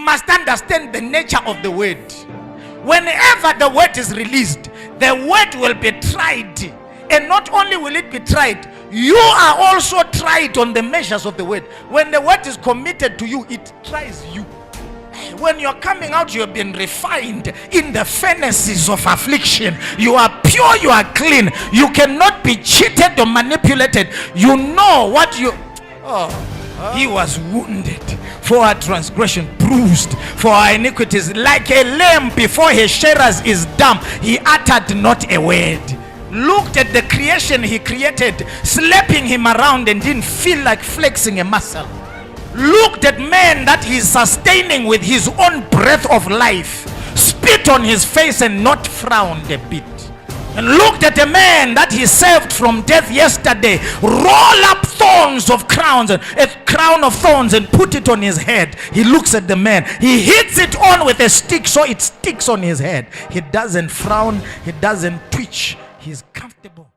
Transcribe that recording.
must understand the nature of the word. Whenever the word is released, the word will be tried. And not only will it be tried, you are also tried on the measures of the word. When the word is committed to you, it tries you. When you're coming out, you've been refined in the furnaces of affliction. You are pure, you are clean. You cannot be cheated or manipulated. You know what you... He was wounded for our transgression, bruised for our iniquities. Like a lamb before his shearers is dumb, he uttered not a word. Looked at the creation he created, slapping him around and didn't feel like flexing a muscle. Looked at man that he's sustaining with his own breath of life, spit on his face and not frowned a bit. And looked at a man that he saved from death yesterday, roll up thorns of crowns, a crown of thorns, and put it on his head. He looks at the man, he hits it on with a stick so it sticks on his head. He doesn't frown, he doesn't twitch, he's comfortable.